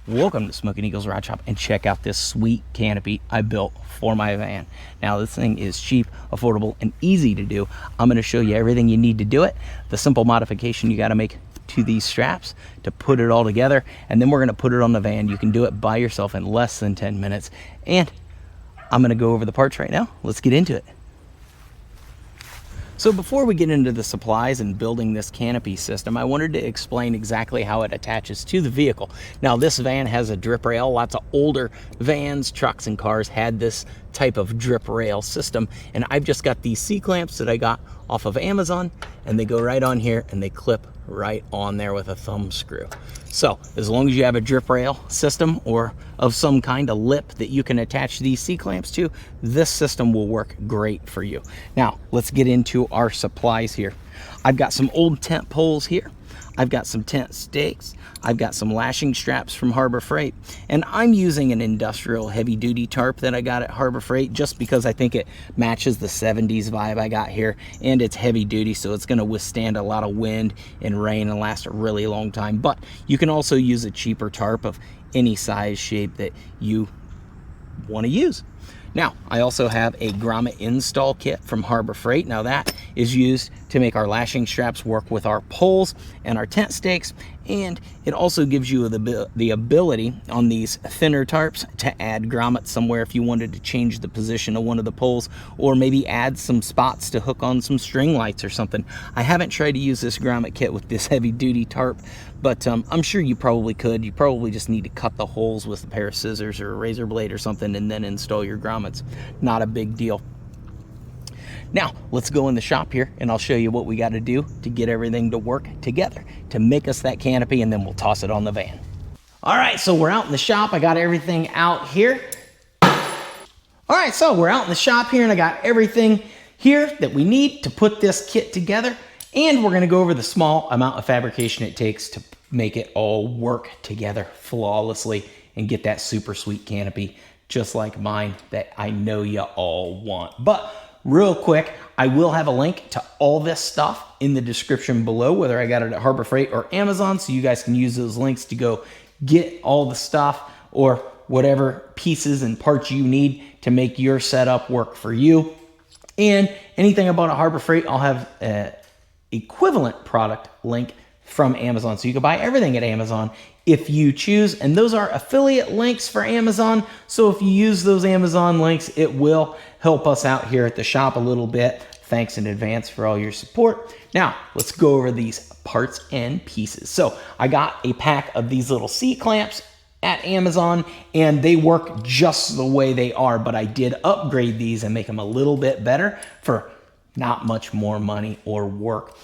Welcome to Smoking Eagles Ride Shop, and check out this sweet canopy I built for my van. Now this thing is cheap, affordable, and easy to do. I'm going to show you everything you need to do it, the simple modification you got to make to these straps to put it all together, and then we're going to put it on the van. You can do it by yourself in less than 10 minutes, and I'm going to go over the parts right now. Let's get into it. So before we get into the supplies and building this canopy system, I wanted to explain exactly how it attaches to the vehicle. Now this van has a drip rail. Lots of older vans, trucks, and cars had this type of drip rail system, and I've just got these C-clamps that I got off of Amazon, and they go right on here and they clip right on there with a thumb screw. So as long as you have a drip rail system or of some kind of lip that you can attach these C-clamps to, this system will work great for you. Now let's get into our supplies here. I've got some old tent poles here. I've got some tent stakes. I've got some lashing straps from Harbor Freight, and I'm using an industrial heavy duty tarp that I got at Harbor Freight just because I think it matches the 70s vibe I got here, and it's heavy duty, so it's going to withstand a lot of wind and rain and last a really long time. But you can also use a cheaper tarp of any size, shape that you want to use. Now, I also have a grommet install kit from Harbor Freight. Now that is used to make our lashing straps work with our poles and our tent stakes, and it also gives you the ability on these thinner tarps to add grommets somewhere if you wanted to change the position of one of the poles, or maybe add some spots to hook on some string lights or something. I haven't tried to use this grommet kit with this heavy duty tarp, but I'm sure you probably could. You probably just need to cut the holes with a pair of scissors or a razor blade or something and then install your grommets. Not a big deal. Now let's go in the shop here and I'll show you what we got to do to get everything to work together to make us that canopy, and then we'll toss it on the van. All right, so we're out in the shop. I got everything out here. All right, so we're out in the shop here and I got everything here that we need to put this kit together, and we're going to go over the small amount of fabrication it takes to make it all work together flawlessly and get that super sweet canopy just like mine that I know you all want. But real quick, I will have a link to all this stuff in the description below, whether I got it at Harbor Freight or Amazon, so you guys can use those links to go get all the stuff or whatever pieces and parts you need to make your setup work for you. And anything about a Harbor Freight, I'll have an equivalent product link from Amazon, so you can buy everything at Amazon if you choose, and those are affiliate links for Amazon. So if you use those Amazon links, it will help us out here at the shop a little bit. Thanks in advance for all your support. Now let's go over these parts and pieces. So I got a pack of these little C-clamps at Amazon, and they work just the way they are, but I did upgrade these and make them a little bit better for not much more money or work.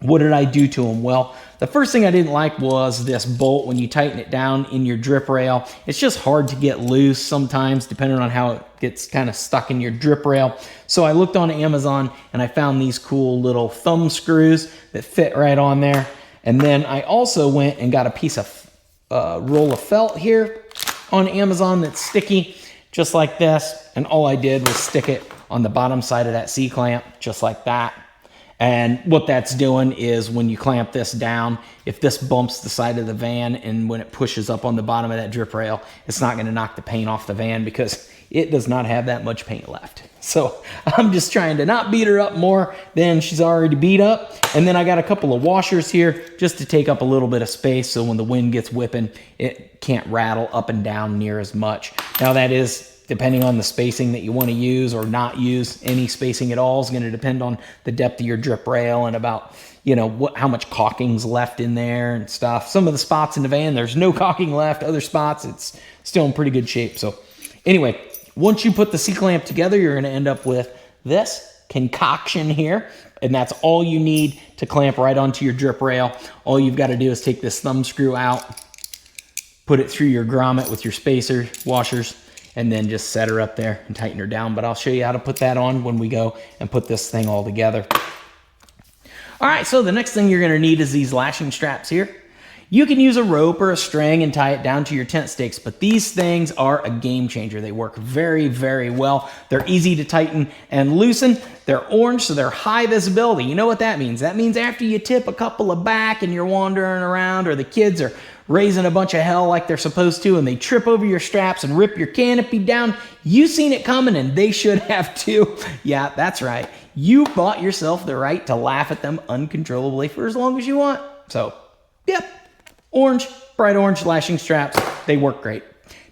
What did I do to them? Well, the first thing I didn't like was this bolt. When you tighten it down in your drip rail, it's just hard to get loose sometimes, depending on how it gets kind of stuck in your drip rail. So I looked on Amazon and I found these cool little thumb screws that fit right on there. And then I also went and got a piece of roll of felt here on Amazon that's sticky, just like this. And all I did was stick it on the bottom side of that C-clamp, just like that. And what that's doing is when you clamp this down, if this bumps the side of the van and when it pushes up on the bottom of that drip rail, it's not going to knock the paint off the van because it does not have that much paint left. So I'm just trying to not beat her up more than she's already beat up. And then I got a couple of washers here just to take up a little bit of space, so when the wind gets whipping, it can't rattle up and down near as much. Now that is depending on the spacing that you want to use or not use. Any spacing at all is going to depend on the depth of your drip rail and about, you know, how much caulking's left in there and stuff. Some of the spots in the van, there's no caulking left. Other spots, it's still in pretty good shape. So anyway, once you put the C-clamp together, you're going to end up with this concoction here, and that's all you need to clamp right onto your drip rail. All you've got to do is take this thumb screw out, put it through your grommet with your spacer washers, and then just set her up there and tighten her down. But I'll show you how to put that on when we go and put this thing all together. All right, so the next thing you're gonna need is these lashing straps here. You can use a rope or a string and tie it down to your tent stakes, but these things are a game changer. They work very, very well. They're easy to tighten and loosen. They're orange, so they're high visibility. You know what that means? That means after you tip a couple of back and you're wandering around, or the kids are raising a bunch of hell like they're supposed to, and they trip over your straps and rip your canopy down. You seen it coming, and they should have too. Yeah, that's right. You bought yourself the right to laugh at them uncontrollably for as long as you want. So, yep, orange, bright orange lashing straps, they work great.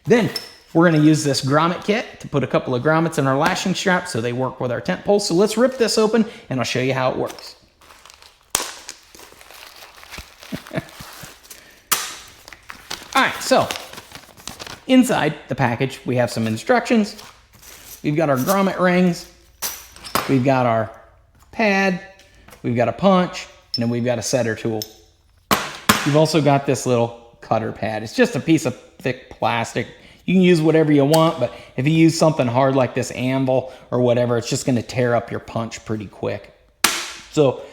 Then we're going to use this grommet kit to put a couple of grommets in our lashing straps so they work with our tent poles. So let's rip this open and I'll show you how it works. All right, so inside the package, we have some instructions. We've got our grommet rings, we've got our pad, we've got a punch, and then we've got a setter tool. You've also got this little cutter pad. It's just a piece of thick plastic. You can use whatever you want, but if you use something hard like this anvil or whatever, it's just gonna tear up your punch pretty quick. So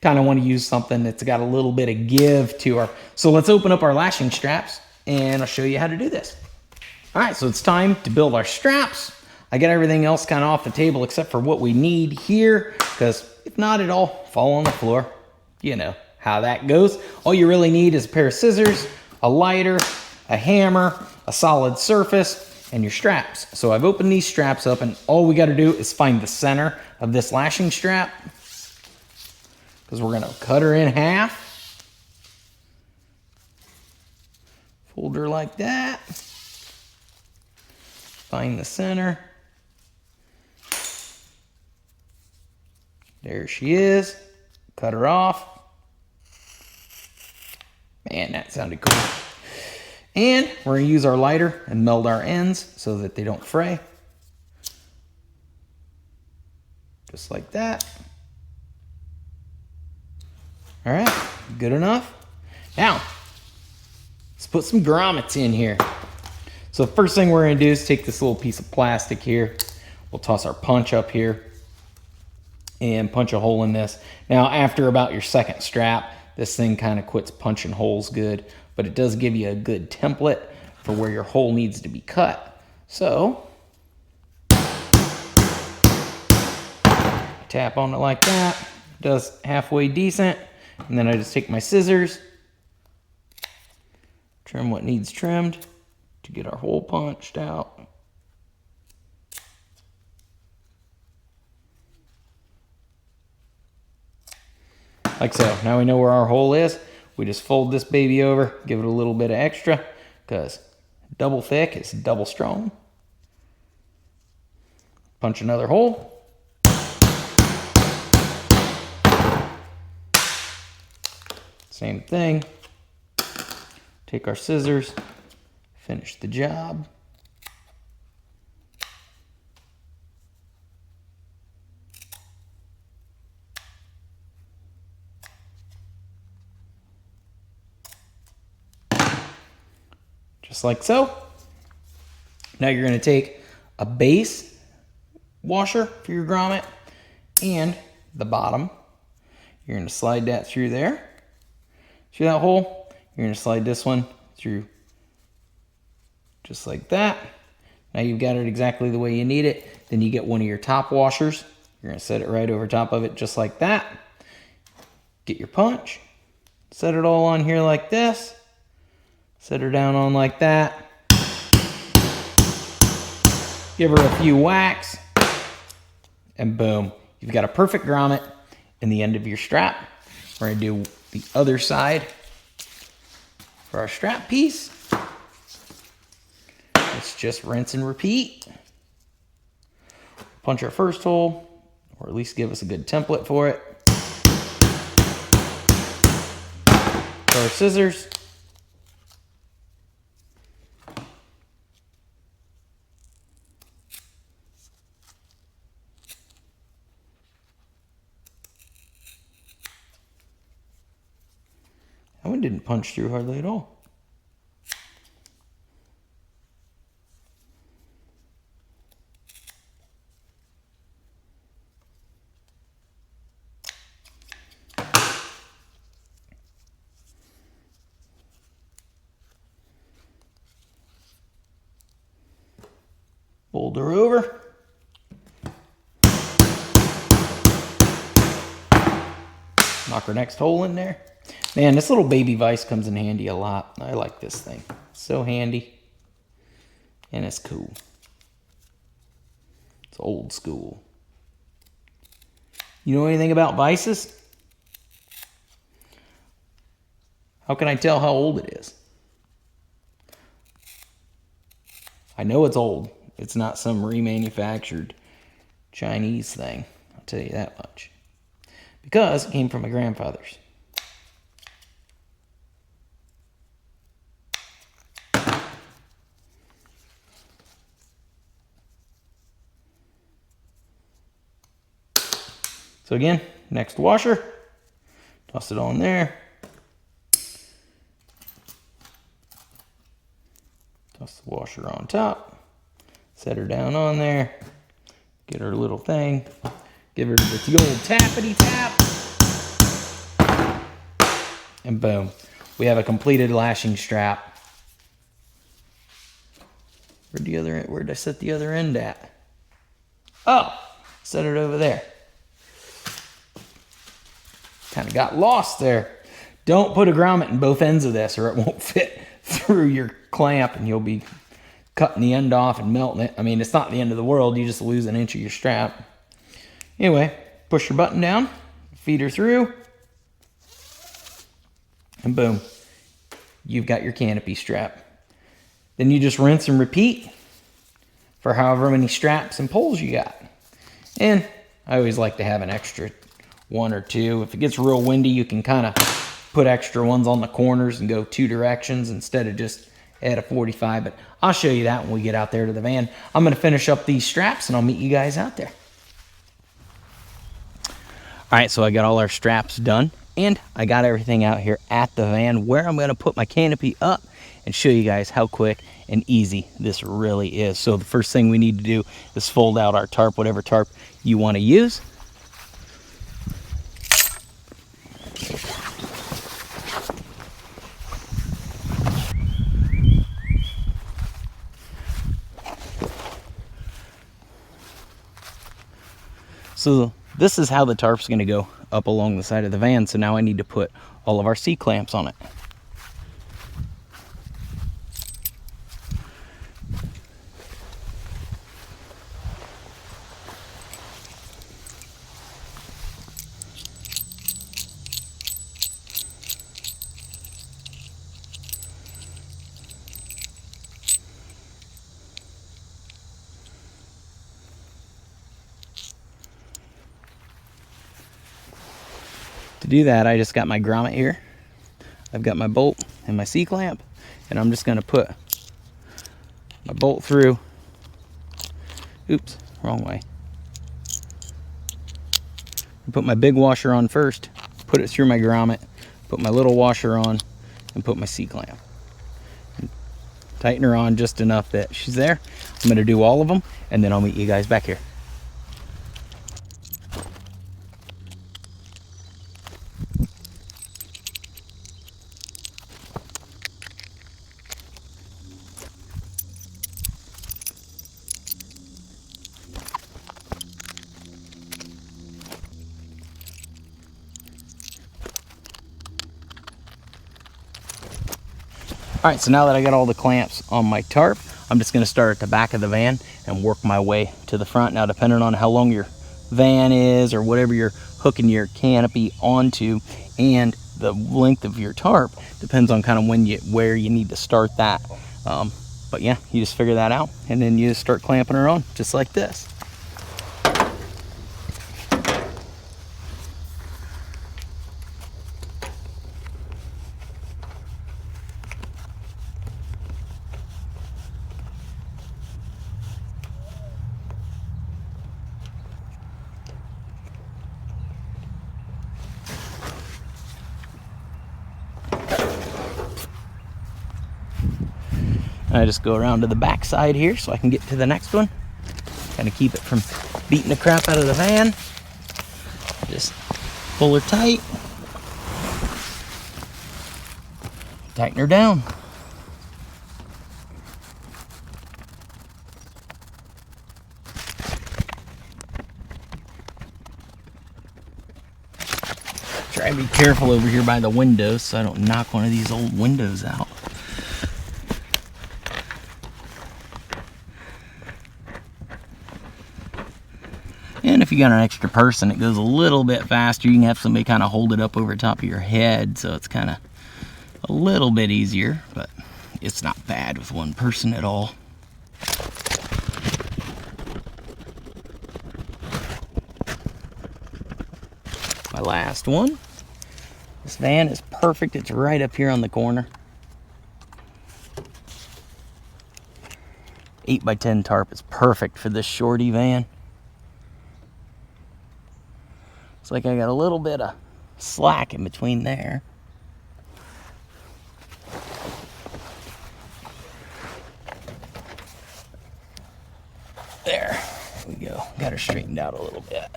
kind of want to use something that's got a little bit of give to her. So let's open up our lashing straps and I'll show you how to do this. All right, so it's time to build our straps. I got everything else kind of off the table except for what we need here, because if not, it'll all fall on the floor. You know how that goes. All you really need is a pair of scissors, a lighter, a hammer, a solid surface, and your straps. So I've opened these straps up, and all we got to do is find the center of this lashing strap, because we're going to cut her in half. Fold her like that. Find the center. There she is. Cut her off. Man, that sounded cool. And we're going to use our lighter and meld our ends so that they don't fray. Just like that. All right, good enough. Now, let's put some grommets in here. So the first thing we're going to do is take this little piece of plastic here. We'll toss our punch up here and punch a hole in this. Now, after about your second strap, this thing kind of quits punching holes good, but it does give you a good template for where your hole needs to be cut. So, tap on it like that. It does halfway decent. And then I just take my scissors, trim what needs trimmed to get our hole punched out. Like so. Now we know where our hole is. We just fold this baby over, give it a little bit of extra, because double thick is double strong. Punch another hole. Same thing. Take our scissors, finish the job. Just like so. Now you're going to take a base washer for your grommet and the bottom. You're going to slide that through there. See that hole? You're going to slide this one through just like that. Now you've got it exactly the way you need it. Then you get one of your top washers. You're going to set it right over top of it just like that. Get your punch. Set it all on here like this. Set her down on like that. Give her a few whacks. And boom. You've got a perfect grommet in the end of your strap. We're going to do the other side for our strap piece. Let's just rinse and repeat. Punch our first hole, or at least give us a good template for it. For our scissors. That one didn't punch through hardly at all. Fold her over. Knock our next hole in there. Man, this little baby vise comes in handy a lot. I like this thing. It's so handy. And it's cool. It's old school. You know anything about vices? How can I tell how old it is? I know it's old. It's not some remanufactured Chinese thing. I'll tell you that much. Because it came from my grandfather's. So again, next washer, toss it on there. Toss the washer on top, set her down on there, get her little thing, give her the old tappity tap, and boom, we have a completed lashing strap. Where'd I set the other end at? Oh, set it over there. Kind of got lost there. Don't put a grommet in both ends of this or it won't fit through your clamp and you'll be cutting the end off and melting it. I mean, it's not the end of the world. You just lose an inch of your strap. Anyway, push your button down, feed her through, and boom, you've got your canopy strap. Then you just rinse and repeat for however many straps and poles you got. And I always like to have an extra one or two. If it gets real windy, you can kind of put extra ones on the corners and go two directions instead of just at a 45, but I'll show you that when we get out there to the van. I'm going to finish up these straps and I'll meet you guys out there. All right, so I got all our straps done and I got everything out here at the van where I'm going to put my canopy up and show you guys how quick and easy this really is. So the first thing we need to do is fold out our tarp, whatever tarp you want to use. So this is how the tarp's going to go up along the side of the van. So now I need to put all of our C-clamps on it. To do that, I just got my grommet here. I've got my bolt and my C-clamp, and I'm just going to put my bolt through. Oops, wrong way. Put my big washer on first, put it through my grommet, put my little washer on, and put my C-clamp. Tighten her on just enough that she's there. I'm going to do all of them, and then I'll meet you guys back here. All right, so now that I got all the clamps on my tarp, I'm just gonna start at the back of the van and work my way to the front. Now, depending on how long your van is or whatever you're hooking your canopy onto and the length of your tarp, depends on kind of where you need to start that. But yeah, you just figure that out and then you just start clamping her on just like this. I just go around to the back side here so I can get to the next one. Kind of keep it from beating the crap out of the van. Just pull her tight. Tighten her down. Try Gotta be careful over here by the windows so I don't knock one of these old windows out. And if you got an extra person, it goes a little bit faster. You can have somebody kind of hold it up over top of your head, so it's kind of a little bit easier, but it's not bad with one person at all. My last one. This van is perfect. It's right up here on the corner. 8x10 tarp is perfect for this shorty van. It's like I got a little bit of slack in between there. There we go. Got her straightened out a little bit.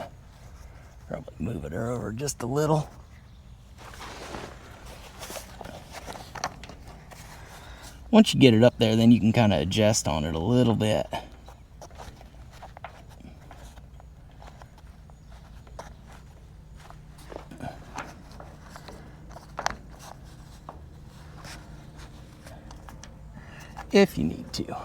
Probably moving her over just a little. Once you get it up there, then you can kind of adjust on it a little bit. If you need to.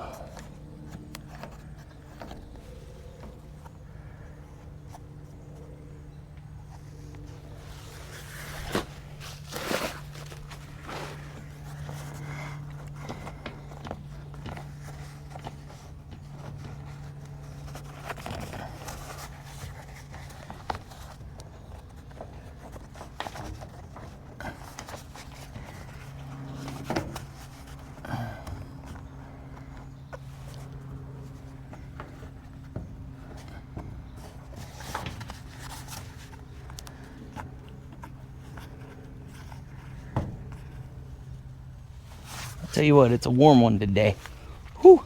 Tell you what, it's a warm one today. Whew.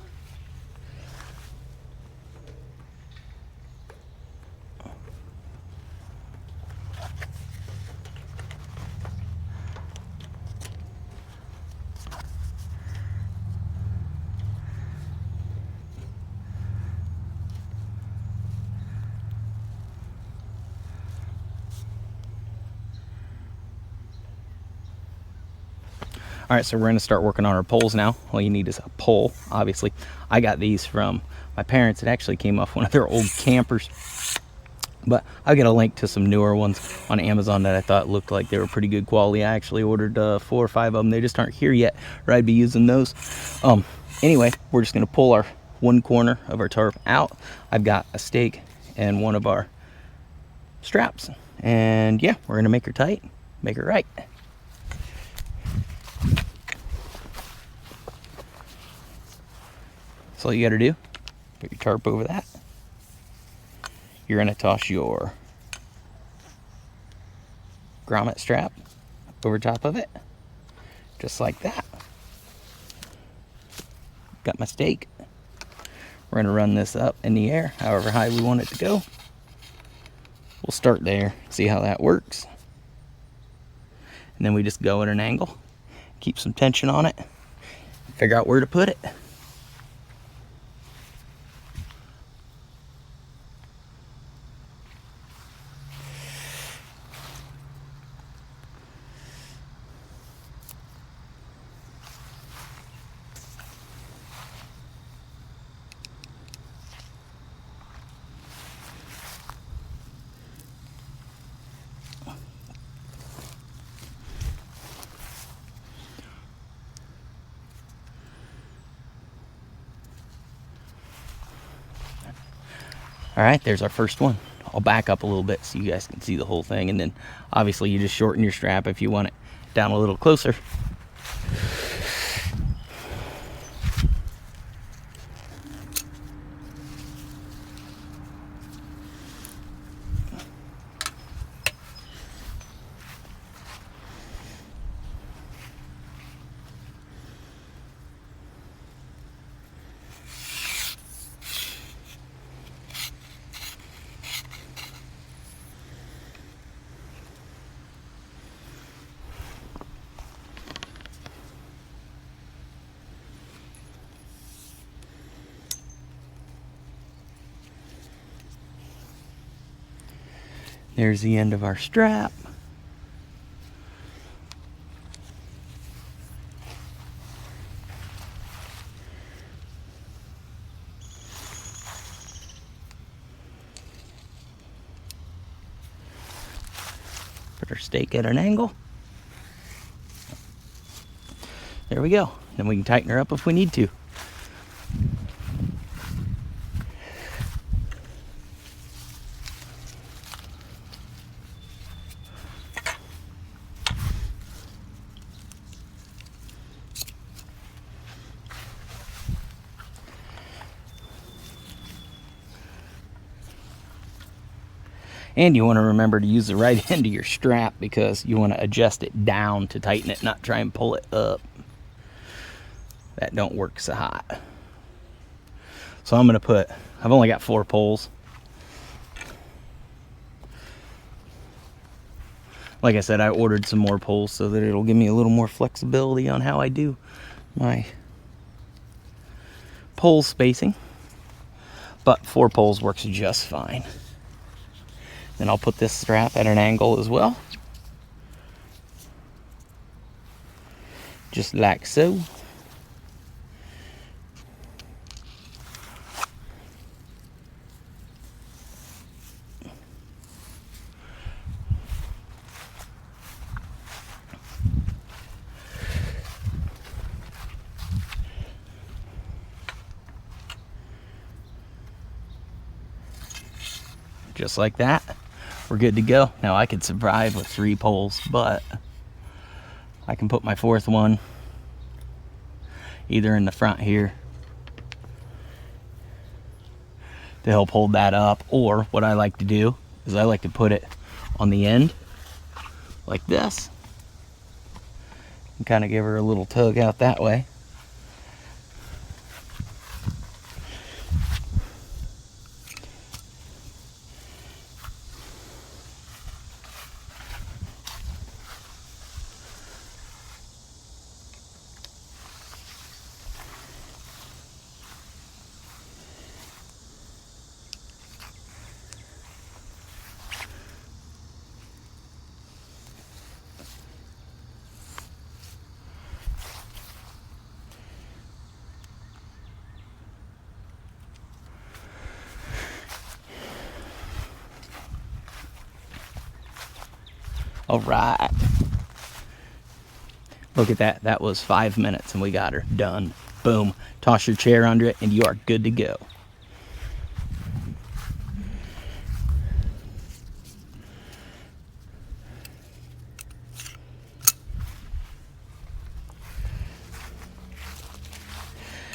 All right, so we're gonna start working on our poles now. All you need is a pole, obviously. I got these from my parents. It actually came off one of their old campers. But I'll get a link to some newer ones on Amazon that I thought looked like they were pretty good quality. I actually ordered 4 or 5 of them. They just aren't here yet, or I'd be using those. Anyway, we're just gonna pull our one corner of our tarp out. I've got a stake and one of our straps. And yeah, we're gonna make her tight, make her right. So all you gotta do, put your tarp over that. You're gonna toss your grommet strap over top of it, just like that. Got my stake. We're gonna run this up in the air, however high we want it to go. We'll start there, see how that works. And then we just go at an angle, keep some tension on it, figure out where to put it. All right, there's our first one. I'll back up a little bit so you guys can see the whole thing, and then obviously you just shorten your strap if you want it down a little closer. There's the end of our strap. Put our stake at an angle. There we go. Then we can tighten her up if we need to. And you want to remember to use the right end of your strap because you want to adjust it down to tighten it, not try and pull it up. That don't work so hot. So I'm going to put, I've only got 4 poles. Like I said, I ordered some more poles so that it'll give me a little more flexibility on how I do my pole spacing. But 4 poles works just fine. Then I'll put this strap at an angle as well. Just like so. Just like that. We're good to go. Now I could survive with 3 poles, but I can put my 4th one either in the front here to help hold that up, or what I like to do is I like to put it on the end like this and kind of give her a little tug out that way. All right. Look at that. That was 5 minutes and we got her done. Boom. Toss your chair under it and you are good to go.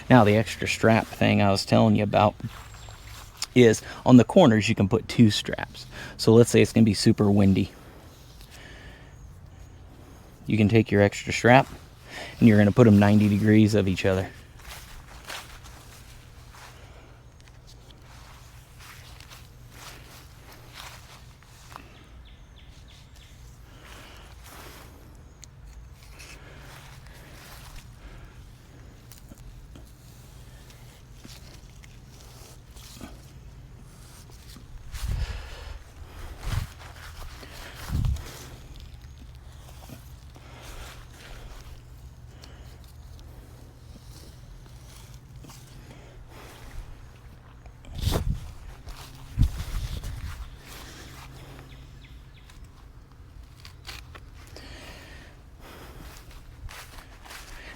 Now the extra strap thing I was telling you about is on the corners you can put 2 straps. So let's say it's going to be super windy. You can take your extra strap and you're going to put them 90 degrees of each other.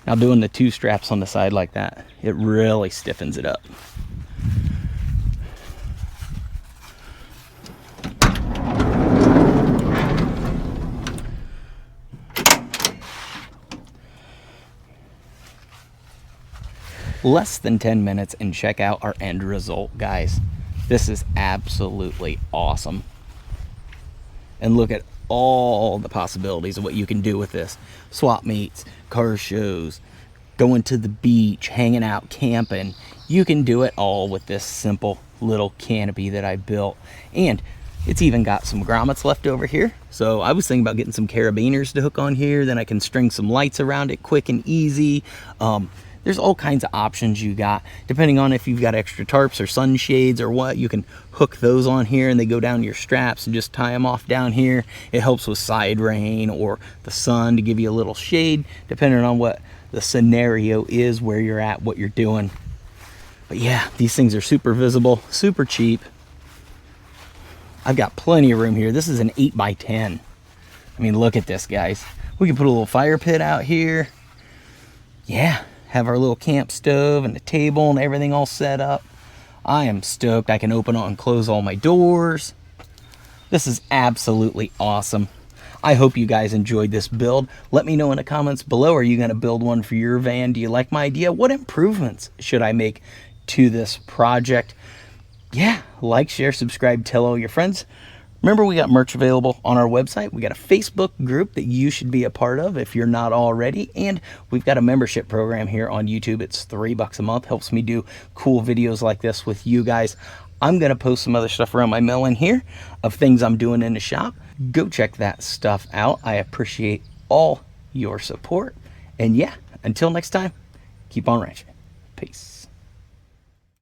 Now doing the 2 straps on the side like that, it really stiffens it up. Less than 10 minutes and check out our end result, guys. This is absolutely awesome. And look at all the possibilities of what you can do with this. Swap meets, car shows, going to the beach, hanging out, camping. You can do it all with this simple little canopy that I built. And it's even got some grommets left over here. So I was thinking about getting some carabiners to hook on here. Then I can string some lights around it quick and easy. There's all kinds of options you got. Depending on if you've got extra tarps or sunshades or what, you can hook those on here and they go down your straps and just tie them off down here. It helps with side rain or the sun to give you a little shade, depending on what the scenario is, where you're at, what you're doing. But yeah, these things are super visible, super cheap. I've got plenty of room here. This is an 8x10. I mean, look at this, guys. We can put a little fire pit out here. Yeah, have our little camp stove and the table and everything all set up. I am stoked. I can open and close all my doors. This is absolutely awesome. I hope you guys enjoyed this build. Let me know in the comments below, are you going to build one for your van? Do you like my idea? What improvements should I make to this project? Yeah, like, share, subscribe, tell all your friends. Remember, we got merch available on our website. We got a Facebook group that you should be a part of if you're not already. And we've got a membership program here on YouTube. It's $3 a month. Helps me do cool videos like this with you guys. I'm going to post some other stuff around my mill in here of things I'm doing in the shop. Go check that stuff out. I appreciate all your support. And yeah, until next time, keep on wrenching. Peace.